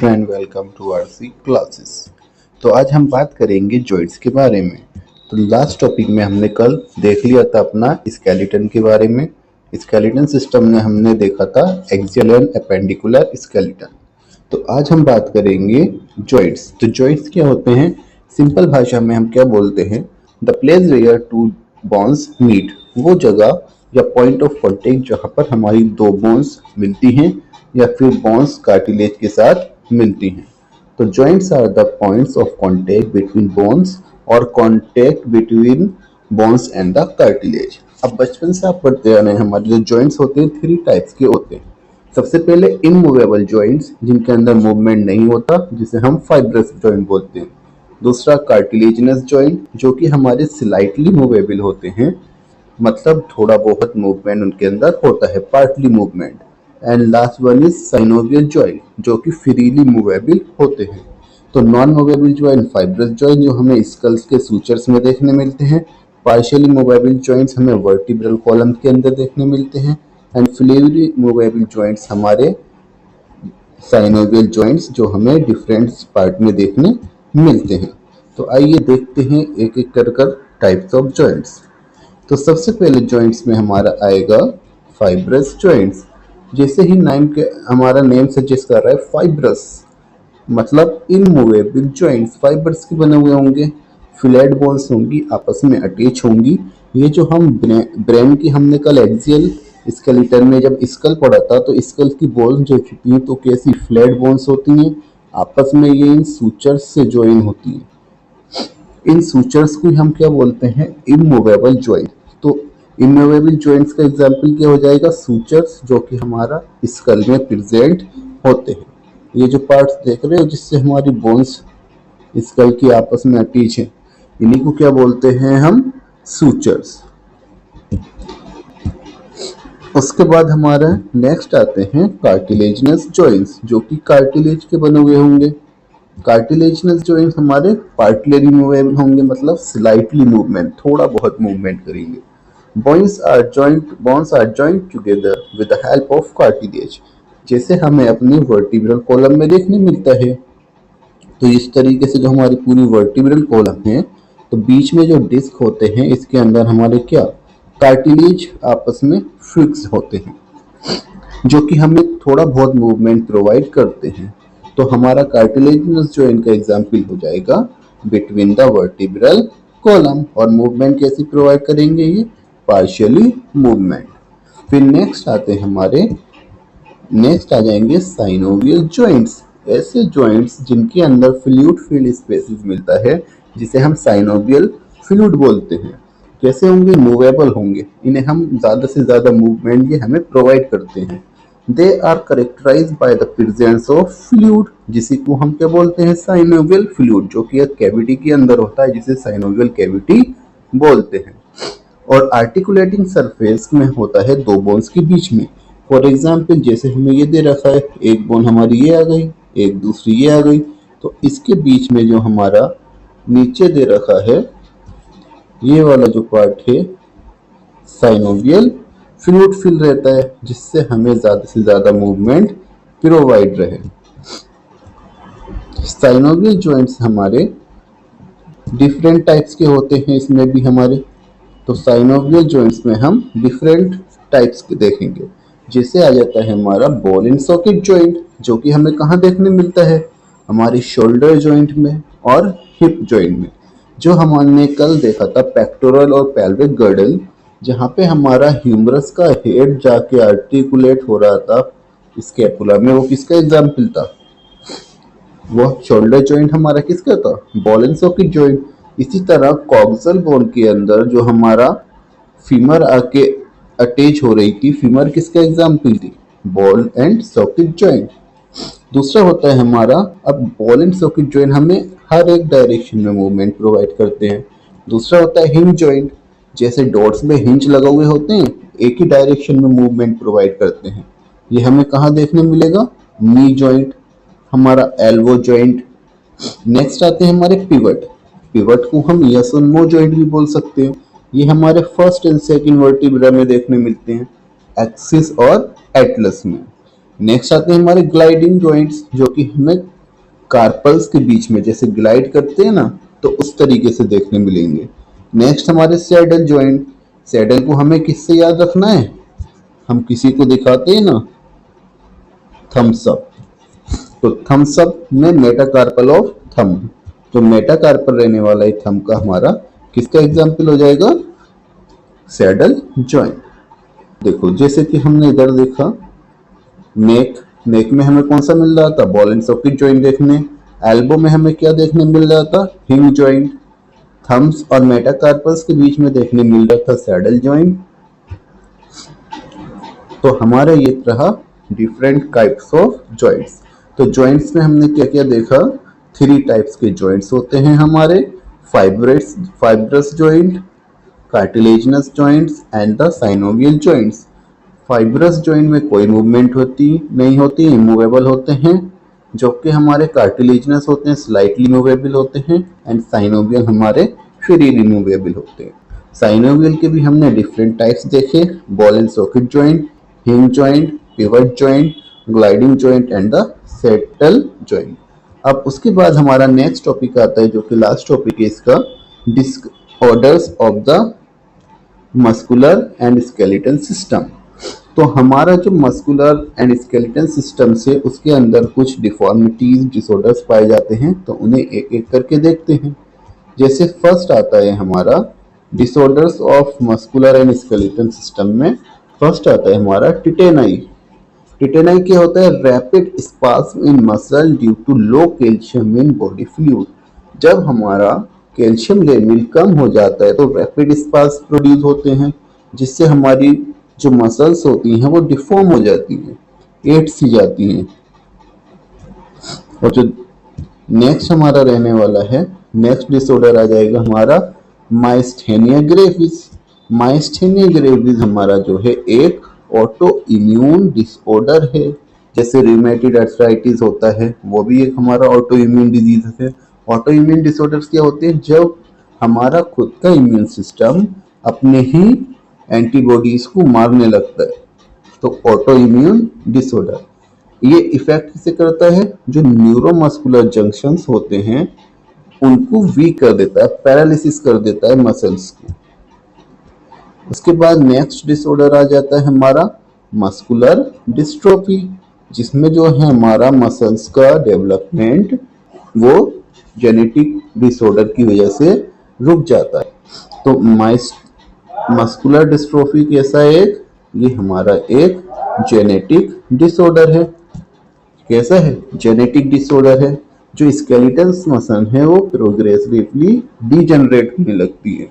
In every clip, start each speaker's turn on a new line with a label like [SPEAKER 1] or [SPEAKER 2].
[SPEAKER 1] And welcome to RC classes. तो आज हम बात करेंगे जॉइंट्स के बारे में। तो लास्ट टॉपिक में हमने कल देख लिया था अपना स्केलेटन के बारे में। स्केलेटन सिस्टम में हमने देखा था एक्सियल एंड एपेंडिकुलर स्केलेटन। तो आज हम बात करेंगे जॉइंट्स। तो जॉइंट्स क्या होते हैं? सिंपल भाषा में हम क्या बोलते हैं? The place where two bones meet, वो जगह या पॉइंट ऑफ कॉन्टेक्ट जहाँ पर हमारी दो बोन्स मिलती हैं या फिर बोन्स कार्टिलेज के साथ मिलती हैं। तो joints are the points of contact between bones और contact between bones and the cartilage. अब बचपन से आप पढ़ते आ रहे हैं, हमारे जो जॉइंट्स होते हैं 3 टाइप्स के होते हैं। सबसे पहले इमूवेबल जॉइंट्स, जिनके अंदर मूवमेंट नहीं होता, जिसे हम फाइब्रस जॉइंट बोलते हैं। दूसरा कार्टिलेजिनस जॉइंट, जो कि हमारे स्लाइटली मूवेबल होते हैं, मतलब थोड़ा बहुत मूवमेंट उनके अंदर होता है, partly movement. And last one is synovial joint, जो कि फ्रीली मूवेबल होते हैं। तो non movable joint fibrous joint, जो हमें स्कल्स के सूचर्स में देखने मिलते हैं। पार्शियली मूवेबल जॉइंट्स हमें वर्टिब्रल कॉलम के अंदर देखने मिलते हैं। एंड फ्रीली मूवेबल जॉइंट्स हमारे साइनोवियल जॉइंट्स, जो हमें डिफरेंट पार्ट में देखने मिलते हैं। तो आइए देखते हैं एक एक कर टाइप्स ऑफ जॉइंट्स। तो सबसे पहले जॉइंट्स में हमारा आएगा फाइब्रस जॉइंट्स। जैसे ही हमारा नेम सजेस्ट कर रहा है फाइब्रस, मतलब इमूवेबल जॉइंट्स फाइबर्स के बने हुए होंगे, फ्लैट बोन्स होंगी, आपस में अटैच होंगी। ये जो हम ब्रेन की हमने कल एक्सियल स्केलेटन में जब स्कल पढ़ा था, तो स्कल की बोन्स जो होती हैं तो कैसी फ्लैट बोन्स होती हैं, आपस में ये इन सूचर्स से ज्वाइन होती हैं। इन सूचर्स को हम क्या बोलते हैं? Immovable joint. तो इमूवेबल जॉइंट्स का एग्जांपल क्या हो जाएगा? सूचर्स, जो कि हमारा स्कल में प्रेजेंट होते हैं। ये जो पार्ट्स देख रहे हो जिससे हमारी बोन्स स्कल की आपस में अटैच है, इन्हीं को क्या बोलते हैं हम? सूचर्स। उसके बाद हमारा नेक्स्ट आते हैं कार्टिलेजिनस जॉइंट्स, जो कि कार्टिलेज के बने हुए होंगे। कार्टिलेजिनस जॉइंट्स हमारे पार्टली मूवेबल होंगे, मतलब स्लाइटली मूवमेंट, थोड़ा बहुत मूवमेंट करेंगे। Bones are joint together with the help of cartilage, जैसे हमें अपनी वर्टिब्रल कॉलम में देखने मिलता है। तो इस तरीके से जो हमारी पूरी वर्टिब्रल कॉलम है, तो बीच में जो डिस्क होते हैं, इसके अंदर हमारे क्या कार्टिलेज आपस में फिक्स होते हैं, जो कि हमें थोड़ा बहुत मूवमेंट प्रोवाइड करते हैं। तो हमारा कार्टिलेजिनस जॉइंट का एग्जांपल हो जाएगा बिटवीन द वर्टिब्रल कॉलम। और मूवमेंट कैसे प्रोवाइड करेंगे? ये पार्शियली मूवमेंट। फिर नेक्स्ट आ जाएंगे साइनोवियल जॉइंट्स। ऐसे जॉइंट्स जिनके अंदर फ्लूइड फील्ड स्पेसेस मिलता है, जिसे हम साइनोवियल फ्लूइड बोलते हैं। कैसे होंगे? मूवेबल होंगे। इन्हें हम ज़्यादा से ज़्यादा मूवमेंट ये हमें प्रोवाइड करते हैं। They are characterised by the presence of fluid, जिसे को हम क्या बोलते हैं? साइनोवियल फ्लूइड, जो कि एक कैविटी के अंदर होता है, जिसे साइनोवियल कैविटी बोलते हैं। और आर्टिकुलेटिंग सरफेस में होता है दो बोन्स के बीच में। फॉर एग्जाम्पल, जैसे हमें ये दे रखा है, एक बोन हमारी ये आ गई, एक दूसरी ये आ गई, तो इसके बीच में जो हमारा नीचे दे रखा है, ये वाला जो पार्ट है, साइनोवियल फ्लूइड फिल रहता है, जिससे हमें ज्यादा से ज्यादा मूवमेंट प्रोवाइड रहे। साइनोवियल जॉइंट्स हमारे डिफरेंट टाइप्स के होते हैं, इसमें भी हमारे। तो साइनोवियल जॉइंट्स में हम डिफरेंट टाइप्स के देखेंगे। जैसे आ जाता है हमारा बॉल एंड सॉकेट जॉइंट, जो कि हमें कहाँ देखने मिलता है? हमारी शोल्डर जॉइंट में और हिप जॉइंट में। जो हमने कल देखा था पेक्टोरल और पेल्विक गर्डल, जहाँ पे हमारा ह्यूमरस का हेड जाके आर्टिकुलेट हो रहा था स्कैपुला में, वो किसका एग्जाम्पल था? वो शोल्डर जॉइंट हमारा किसका था? Ball and socket joint. इसी तरह कॉक्सल बोन के अंदर जो हमारा फीमर आके अटैच हो रही थी, फीमर किसका एग्जाम्पल थी? Ball and socket joint. दूसरा होता है हमारा, अब बॉल एंड सॉकेट जॉइंट हमें हर एक डायरेक्शन में मूवमेंट प्रोवाइड करते हैं। दूसरा होता है हिंज जॉइंट, जैसे डॉट्स में हिंज लगा हुए होते हैं, एक ही डायरेक्शन में मूवमेंट प्रोवाइड करते हैं। ये हमें कहाँ देखने मिलेगा? नी जॉइंट, हमारा एल्बो जॉइंट। नेक्स्ट आते हैं हमारे पिवट। पिवट को हम यस और नो जॉइंट भी बोल सकते हैं। ये हमारे फर्स्ट एंड सेकंड वर्टिब्रा में देखने मिलते हैं, एक्सिस और एटलस में। नेक्स्ट आते हैं हमारे ग्लाइडिंग जॉइंट्स, जो कि हमें कार्पल्स के बीच में जैसे ग्लाइड करते हैं ना, तो उस तरीके से देखने मिलेंगे। नेक्स्ट हमारे सैडल जॉइंट। सैडल को हमें किससे याद रखना है, हम किसी को दिखाते हैं ना थम्स अप, तो थम्स अप में मेटाकार्पल ऑफ थंब, जो मेटाकार्पल रहने वाला है थंब का हमारा किसका एग्जाम्पल हो जाएगा, सैडल जॉइंट। देखो जैसे कि हमने इधर देखा नेक, नेक में हमें कौन सा मिल रहा था, बॉल एंड सॉकेट जॉइंट देखने। एल्बो में हमें क्या देखने मिल रहा था, हिंग जॉइंट। थम्स और मेटाकार्पल्स के बीच में देखने मिल रहा था सैडल जॉइंट। तो हमारा ये रहा डिफरेंट टाइप्स ऑफ जॉइंट्स। तो जॉइंट्स में हमने क्या क्या देखा, 3 टाइप्स के जॉइंट्स होते हैं हमारे, fibrous joint, cartilaginous joints and the synovial joints. Fibrous joint में कोई मूवमेंट नहीं होती, इमूवेबल होते हैं, जबकि हमारे कार्टिलेजिनस होते हैं स्लाइटली मूवेबल होते हैं, एंड साइनोवियल हमारे फ्री रिमूवेबल होते हैं। साइनोवियल के भी हमने डिफरेंट टाइप्स देखे, बॉल एंड सॉकेट जॉइंट, हिंग joint, pivot joint, gliding joint and the saddle joint. अब उसके बाद हमारा नेक्स्ट टॉपिक आता है, जो कि लास्ट टॉपिक है इसका, disorders of the muscular and skeletal system. तो हमारा जो मस्कुलर एंड स्केलेटल सिस्टम से उसके अंदर कुछ डिफॉर्मिटीज डिसऑर्डर्स पाए जाते हैं, तो उन्हें एक एक करके देखते हैं। जैसे फर्स्ट आता है हमारा disorders of muscular and skeletal system में फर्स्ट आता है हमारा टिटेनाई। टिटेनाई क्या होता है, rapid spasm in muscle due to low calcium in body fluid. जब हमारा कैल्शियम लेवल कम हो जाता है तो रैपिड स्पाज्म प्रोड्यूस होते हैं, जिससे हमारी जो मसल्स होती हैं वो डिफॉर्म हो जाती हैं, एट सी जाती हैं। और जो नेक्स्ट हमारा रहने वाला है, नेक्स्ट डिसऑर्डर आ जाएगा हमारा माइस्थेनिया ग्रेविस। माइस्थेनिया ग्रेविस हमारा जो है एक ऑटो इम्यून डिसऑर्डर है, जैसे रिमेटेड आर्थराइटिस होता है, वो भी एक हमारा ऑटो इम्यून डिजीज है। ऑटो इम्यून डिसऑर्डर्स क्या होते हैं, जब हमारा खुद का इम्यून सिस्टम अपने ही एंटीबॉडीज को मारने लगता है, तो ऑटो इम्यून डिसऑर्डर। ये इफेक्ट किसे करता है, जो न्यूरोमस्कुलर जंक्शंस होते हैं उनको वीक कर देता है, पैरालिसिस कर देता है मसल्स को। उसके बाद नेक्स्ट डिसऑर्डर आ जाता है हमारा मस्कुलर डिस्ट्रोफी, जिसमें जो है हमारा मसल्स का डेवलपमेंट वो जेनेटिक डिसऑर्डर की वजह से रुक जाता है। तो मस्कुलर डिस्ट्रोफी कैसा है, ये हमारा एक जेनेटिक डिसऑर्डर है। कैसा है, जेनेटिक डिसऑर्डर है। जो स्केलेटल मसल है वो प्रोग्रेसिवली डीजनरेट होने लगती है।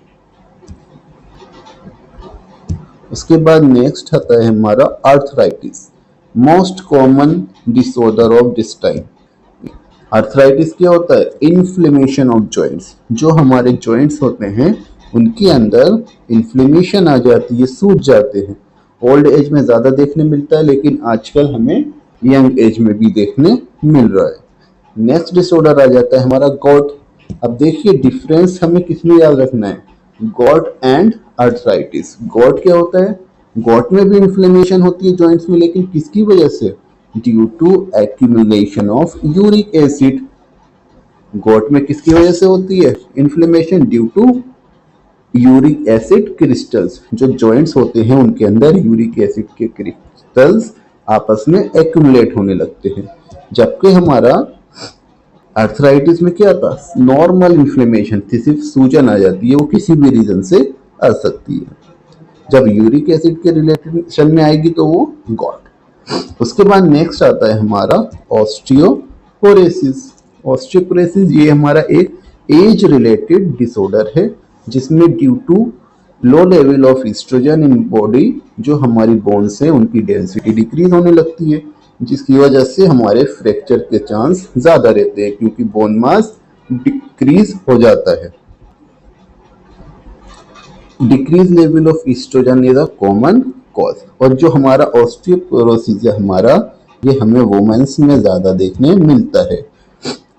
[SPEAKER 1] उसके बाद नेक्स्ट आता है हमारा arthritis, most common disorder of this time. Arthritis क्या होता है, इन्फ्लेमेशन ऑफ जॉइंट्स। जो हमारे जॉइंट्स होते हैं उनके अंदर इन्फ्लेमेशन आ जाती है, सूज जाते हैं। ओल्ड एज में ज़्यादा देखने मिलता है, लेकिन आजकल हमें यंग एज में भी देखने मिल रहा है। नेक्स्ट डिसऑर्डर आ जाता है हमारा गॉट। अब देखिए डिफरेंस हमें किसमें याद रखना है, गॉट एंड आर्थराइटिस। गॉट क्या होता है, गॉट में भी इन्फ्लेमेशन होती है जॉइंट्स में, लेकिन किसकी वजह से, due to accumulation of uric acid. Gout में किसकी वजह से होती है inflammation, due to uric acid crystals. जो जॉइंट्स होते हैं उनके अंदर यूरिक एसिड के क्रिस्टल्स आपस में एक्यूमुलेट होने लगते हैं। जबकि हमारा आर्थराइटिस में क्या था, नॉर्मल इन्फ्लेमेशन थी, सिर्फ सूजन आ जाती है, वो किसी भी रीजन से आ सकती है। जब यूरिक एसिड के रिलेशन में आएगी तो वो गॉट। उसके बाद नेक्स्ट आता है हमारा ऑस्टियोपोरोसिस। ऑस्टियोपोरोसिस ये हमारा एक एज रिलेटेड डिसऑर्डर है, जिसमें due to low level of oestrogen in body जो हमारी बोन्स है उनकी डेंसिटी डिक्रीज होने लगती है, जिसकी वजह से हमारे फ्रैक्चर के चांस ज्यादा रहते हैं, क्योंकि बोन मास डिक्रीज हो जाता है। Decrease level of oestrogen is a common cause. और जो हमारा ऑस्टियोपोरोसिस है हमारा, ये हमें वुमेन्स में ज्यादा देखने मिलता है,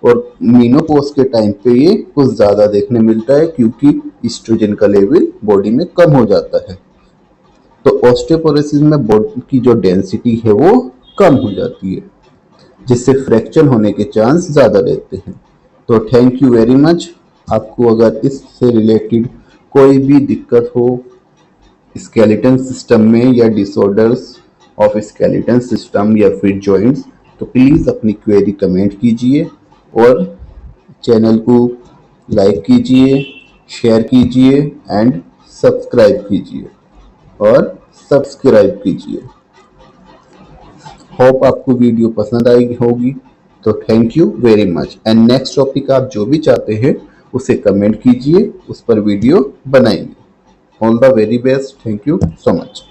[SPEAKER 1] और मीनोपॉज के टाइम पे ये कुछ ज्यादा देखने मिलता है, क्योंकि एस्ट्रोजन का लेवल बॉडी में कम हो जाता है। तो ऑस्टियोपोरोसिस में बॉडी की जो डेंसिटी है वो कम हो जाती है, जिससे फ्रैक्चर होने के चांस ज़्यादा रहते हैं। तो थैंक यू वेरी मच। आपको अगर इससे रिलेटेड कोई भी दिक्कत हो स्केलेटन सिस्टम में या डिसऑर्डर्स ऑफ स्केलेटन सिस्टम या फिर जॉइंट्स, तो प्लीज़ अपनी क्वेरी कमेंट कीजिए और चैनल को लाइक कीजिए, शेयर कीजिए एंड सब्सक्राइब कीजिए और सब्सक्राइब कीजिए। होप आपको वीडियो पसंद आई होगी। तो thank you very much and next topic आप जो भी चाहते हैं उसे कमेंट कीजिए, उस पर वीडियो बनाएंगे। All the very best. Thank you so much.